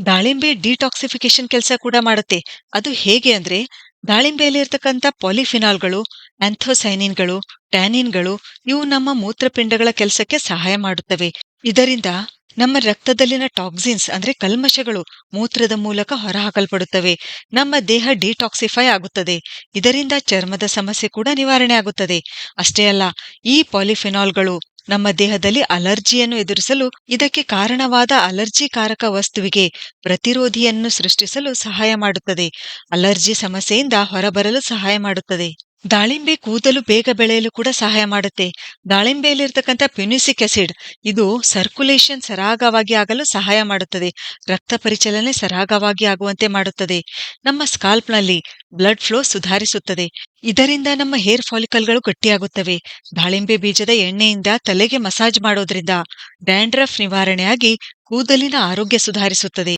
ದಾಳಿಂಬೆ ಡಿಟಾಕ್ಸಿಫಿಕೇಶನ್ ಕೆಲಸ ಕೂಡ ಮಾಡುತ್ತೆ. ಅದು ಹೇಗೆ ಅಂದ್ರೆ, ದಾಳಿಂಬೆಯಲ್ಲಿರ್ತಕ್ಕಂಥ ಪಾಲಿಫಿನಾಲ್‌ಗಳು, ಆಂಥೋಸೈನಿನ್‌ಗಳು, ಟ್ಯಾನಿನ್‌ಗಳು ಇವು ನಮ್ಮ ಮೂತ್ರಪಿಂಡಗಳ ಕೆಲಸಕ್ಕೆ ಸಹಾಯ ಮಾಡುತ್ತವೆ. ಇದರಿಂದ ನಮ್ಮ ರಕ್ತದಲ್ಲಿನ ಟಾಕ್ಸಿನ್ಸ್ ಅಂದ್ರೆ ಕಲ್ಮಶಗಳು ಮೂತ್ರದ ಮೂಲಕ ಹೊರಹಾಕಲ್ಪಡುತ್ತವೆ. ನಮ್ಮ ದೇಹ ಡಿಟಾಕ್ಸಿಫೈ ಆಗುತ್ತದೆ. ಇದರಿಂದ ಚರ್ಮದ ಸಮಸ್ಯೆ ಕೂಡ ನಿವಾರಣೆ ಆಗುತ್ತದೆ. ಅಷ್ಟೇ ಅಲ್ಲ, ಈ ಪಾಲಿಫಿನಾಲ್‌ಗಳು ನಮ್ಮ ದೇಹದಲ್ಲಿ ಅಲರ್ಜಿಯನ್ನು ಎದುರಿಸಲು, ಇದಕ್ಕೆ ಕಾರಣವಾದ ಅಲರ್ಜಿಕಾರಕ ವಸ್ತುವಿಗೆ ಪ್ರತಿರೋಧಿಯನ್ನು ಸೃಷ್ಟಿಸಲು ಸಹಾಯ ಮಾಡುತ್ತದೆ. ಅಲರ್ಜಿ ಸಮಸ್ಯೆಯಿಂದ ಹೊರಬರಲು ಸಹಾಯ ಮಾಡುತ್ತದೆ. ದಾಳಿಂಬೆ ಕೂದಲು ಬೇಗ ಬೆಳೆಯಲು ಕೂಡ ಸಹಾಯ ಮಾಡುತ್ತೆ. ದಾಳಿಂಬೆಯಲ್ಲಿರ್ತಕ್ಕಂಥ ಪ್ಯುನಿಸಿಕ್ ಆಸಿಡ್ ಇದು ಸರ್ಕ್ಯುಲೇಷನ್ ಸರಾಗವಾಗಿ ಆಗಲು ಸಹಾಯ ಮಾಡುತ್ತದೆ. ರಕ್ತ ಪರಿಚಲನೆ ಸರಾಗವಾಗಿ ಆಗುವಂತೆ ಮಾಡುತ್ತದೆ. ನಮ್ಮ ಸ್ಕಾಲ್ಪ್‌ನಲ್ಲಿ ಬ್ಲಡ್ ಫ್ಲೋ ಸುಧಾರಿಸುತ್ತದೆ. ಇದರಿಂದ ನಮ್ಮ ಹೇರ್ ಫಾಲಿಕಲ್‌ಗಳು ಗಟ್ಟಿಯಾಗುತ್ತವೆ. ದಾಳಿಂಬೆ ಬೀಜದ ಎಣ್ಣೆಯಿಂದ ತಲೆಗೆ ಮಸಾಜ್ ಮಾಡೋದ್ರಿಂದ ಡ್ಯಾಂಡ್ರಫ್ ನಿವಾರಣೆಯಾಗಿ ಕೂದಲಿನ ಆರೋಗ್ಯ ಸುಧಾರಿಸುತ್ತದೆ.